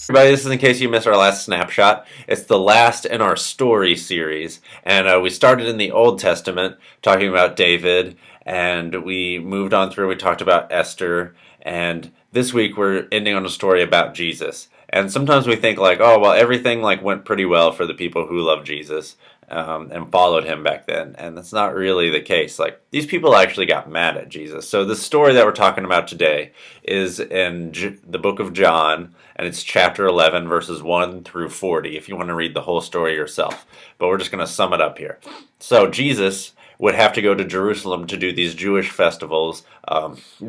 Everybody, this is in case you missed our last snapshot. It's the last in our story series, and we started in the Old Testament talking about David, and we moved on through. We talked about Esther, and this week we're ending on a story about Jesus. And sometimes we think like, oh well, everything like went pretty well for the people who love Jesus and followed him back then, and that's not really the case. Like these people actually got mad at Jesus. So the story that we're talking about today is in the book of John, and it's chapter 11, verses 1 through 40, if you want to read the whole story yourself. But we're just going to sum it up here. So Jesus would have to go to Jerusalem to do these Jewish festivals,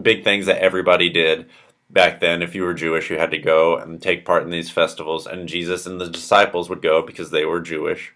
big things that everybody did back then. If you were Jewish, you had to go and take part in these festivals, and Jesus and the disciples would go because they were Jewish.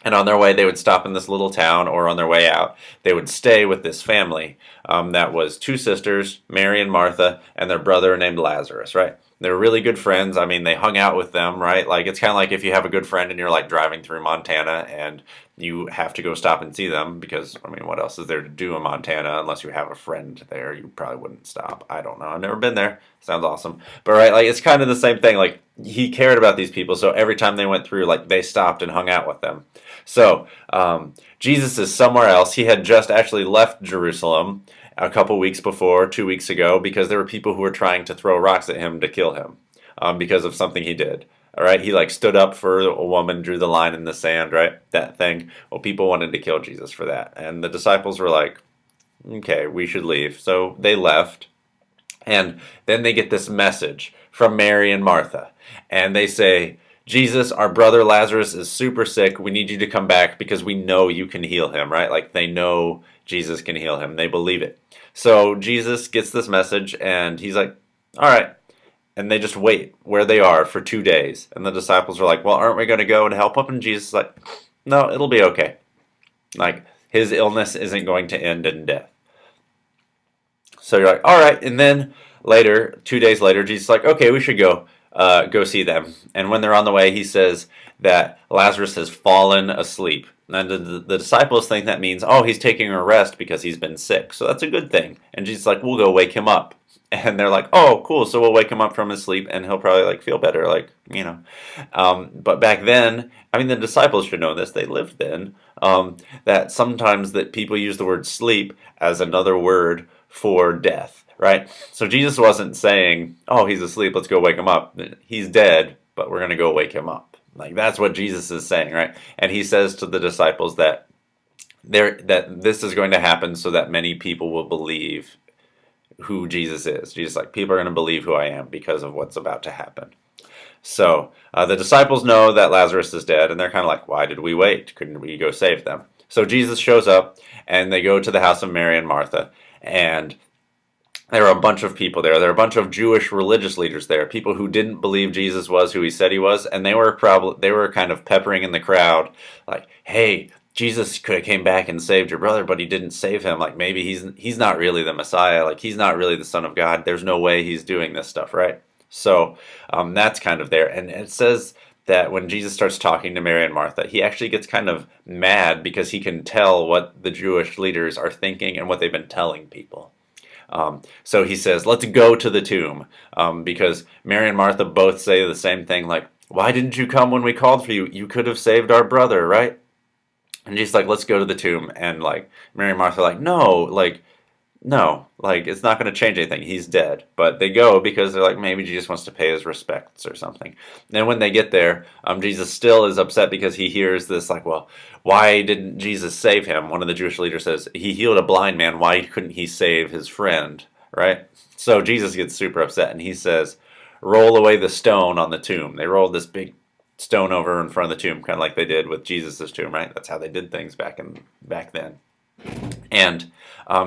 And on their way, they would stop in this little town, or on their way out, they would stay with this family that was two sisters, Mary and Martha, and their brother named Lazarus, right? They were really good friends. I mean, they hung out with them, right? Like, it's kind of like if you have a good friend and you're like driving through Montana and you have to go stop and see them because, I mean, what else is there to do in Montana unless you have a friend there? You probably wouldn't stop. I don't know. I've never been there. Sounds awesome. But, right, like, it's kind of the same thing. Like, he cared about these people, so every time they went through, like, they stopped and hung out with them. So, Jesus is somewhere else. He had just actually left Jerusalem a couple weeks before, 2 weeks ago, because there were people who were trying to throw rocks at him to kill him because of something he did. All right, he like stood up for a woman, drew the line in the sand, right? That thing. Well, people wanted to kill Jesus for that, and the disciples were like, "Okay, we should leave." So they left, and then they get this message from Mary and Martha, and they say, Jesus, our brother Lazarus is super sick. We need you to come back because we know you can heal him, right? Like they know Jesus can heal him. They believe it. So Jesus gets this message and he's like, all right. And they just wait where they are for 2 days. And the disciples are like, well, aren't we going to go and help him? And Jesus is like, no, it'll be okay. Like his illness isn't going to end in death. So you're like, all right. And then later, 2 days later, Jesus is like, okay, we should go see them. And when they're on the way, he says that Lazarus has fallen asleep. And the disciples think that means, oh, he's taking a rest because he's been sick. So that's a good thing. And Jesus is like, we'll go wake him up. And they're like, oh, cool. So we'll wake him up from his sleep and he'll probably like feel better. Like, you know. But back then, I mean, the disciples should know this. They lived then. That sometimes that people use the word sleep as another word for death, right? So Jesus wasn't saying, oh, he's asleep, let's go wake him up. He's dead, but we're going to go wake him up. Like that's what Jesus is saying, right? And he says to the disciples that this is going to happen so that many people will believe who Jesus is. Jesus like, people are going to believe who I am because of what's about to happen. So the disciples know that Lazarus is dead, and they're kind of like, why did we wait? Couldn't we go save them? So Jesus shows up, and they go to the house of Mary and Martha, and there are a bunch of people there. There are a bunch of Jewish religious leaders there, people who didn't believe Jesus was who he said he was, and they were kind of peppering in the crowd, like, "Hey, Jesus could have came back and saved your brother, but he didn't save him. Like maybe he's not really the Messiah. Like he's not really the Son of God. There's no way he's doing this stuff, right?" So that's kind of there, and it says that when Jesus starts talking to Mary and Martha, he actually gets kind of mad because he can tell what the Jewish leaders are thinking and what they've been telling people. So he says, let's go to the tomb, because Mary and Martha both say the same thing, like, why didn't you come when we called for you? You could have saved our brother, right? And Jesus like, let's go to the tomb. And like Mary and Martha are like, no, like it's not going to change anything. He's dead. But they go because they're like, maybe Jesus wants to pay his respects or something. And when they get there, Jesus still is upset because he hears this like, well, why didn't Jesus save him? One of the Jewish leaders says, he healed a blind man. Why couldn't he save his friend? Right? So Jesus gets super upset and he says, roll away the stone on the tomb. They rolled this big stone over in front of the tomb, kind of like they did with Jesus' tomb, right? That's how they did things back then. And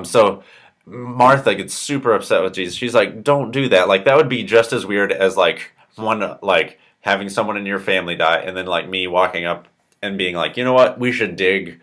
so Martha gets super upset with Jesus. She's like, don't do that. Like that would be just as weird as like having someone in your family die and then like me walking up and being like, you know what, we should dig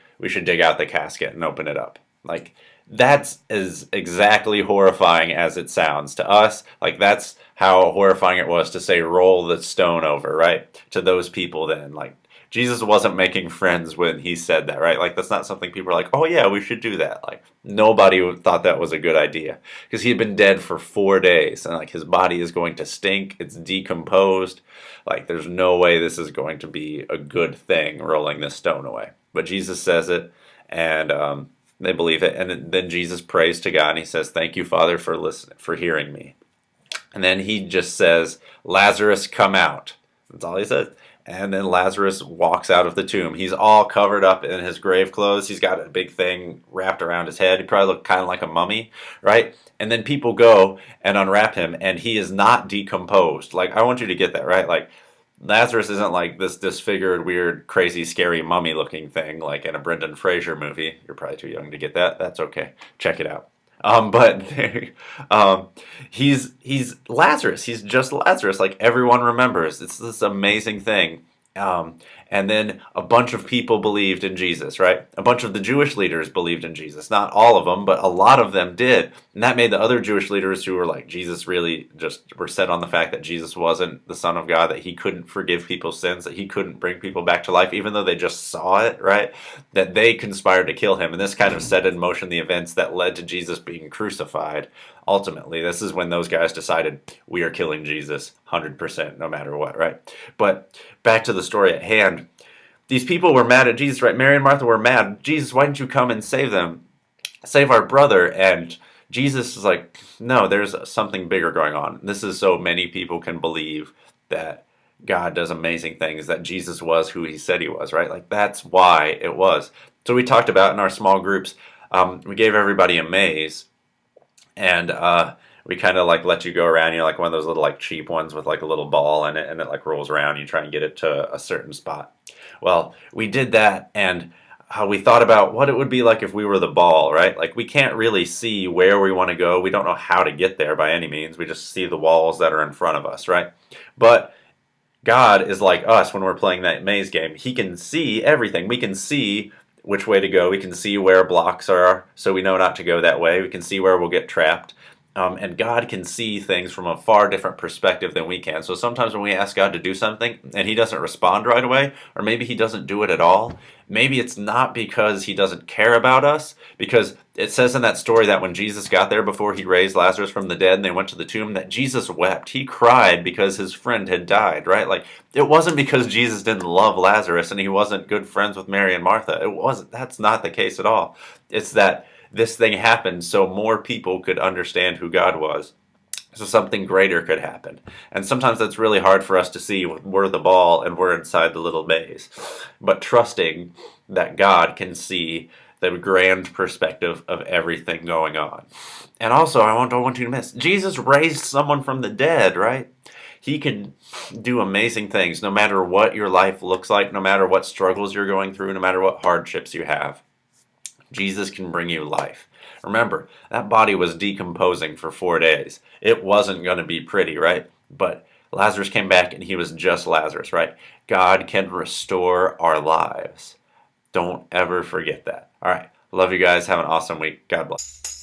out the casket and open it up. Like that's as exactly horrifying as it sounds to us. Like that's how horrifying it was to say roll the stone over, right? To those people then, like Jesus wasn't making friends when he said that, right? Like, that's not something people are like, oh yeah, we should do that. Like, nobody thought that was a good idea because he had been dead for 4 days, and like his body is going to stink. It's decomposed. Like, there's no way this is going to be a good thing, rolling this stone away. But Jesus says it, and they believe it. And then Jesus prays to God, and he says, "Thank you, Father, for listening, for hearing me." And then he just says, "Lazarus, come out." That's all he says. And then Lazarus walks out of the tomb. He's all covered up in his grave clothes. He's got a big thing wrapped around his head. He probably looked kind of like a mummy, right? And then people go and unwrap him, and he is not decomposed. Like, I want you to get that, right? Like, Lazarus isn't like this disfigured, weird, crazy, scary mummy-looking thing like in a Brendan Fraser movie. You're probably too young to get that. That's okay. Check it out. But he's Lazarus. He's just Lazarus, like everyone remembers. It's this amazing thing. And then a bunch of people believed in Jesus, right? A bunch of the Jewish leaders believed in Jesus. Not all of them, but a lot of them did. And that made the other Jewish leaders who were like, Jesus really just were set on the fact that Jesus wasn't the Son of God, that he couldn't forgive people's sins, that he couldn't bring people back to life, even though they just saw it, right? That they conspired to kill him. And this kind of set in motion the events that led to Jesus being crucified. Ultimately, this is when those guys decided, we are killing Jesus 100% no matter what, right? But back to the story at hand. These people were mad at Jesus, right? Mary and Martha were mad. Jesus, why didn't you come and save them? Save our brother. And Jesus is like, no, there's something bigger going on. This is so many people can believe that God does amazing things, that Jesus was who he said he was, right? Like, that's why it was. So we talked about in our small groups, we gave everybody a maze. And we kind of like let you go around, like one of those little like cheap ones with like a little ball in it, and it like rolls around. You try and get it to a certain spot. Well, we did that, and how we thought about what it would be like if we were the ball, right? Like, we can't really see where we want to go. We don't know how to get there by any means. We just see the walls that are in front of us, right? But God is like us when we're playing that maze game. He can see everything. We can see which way to go. We can see where blocks are, so we know not to go that way. We can see where we'll get trapped. And God can see things from a far different perspective than we can. So sometimes when we ask God to do something and he doesn't respond right away, or maybe he doesn't do it at all, maybe it's not because he doesn't care about us, because it says in that story that when Jesus got there before he raised Lazarus from the dead and they went to the tomb, that Jesus wept. He cried because his friend had died, right? Like, it wasn't because Jesus didn't love Lazarus and he wasn't good friends with Mary and Martha. It wasn't. That's not the case at all. It's that this thing happened so more people could understand who God was, so something greater could happen. And sometimes that's really hard for us to see when we're the ball and we're inside the little maze. But trusting that God can see the grand perspective of everything going on. And also, don't want you to miss, Jesus raised someone from the dead, right? He can do amazing things no matter what your life looks like, no matter what struggles you're going through, no matter what hardships you have. Jesus can bring you life. Remember, that body was decomposing for 4 days. It wasn't going to be pretty, right? But Lazarus came back and he was just Lazarus, right? God can restore our lives. Don't ever forget that. All right. Love you guys. Have an awesome week. God bless.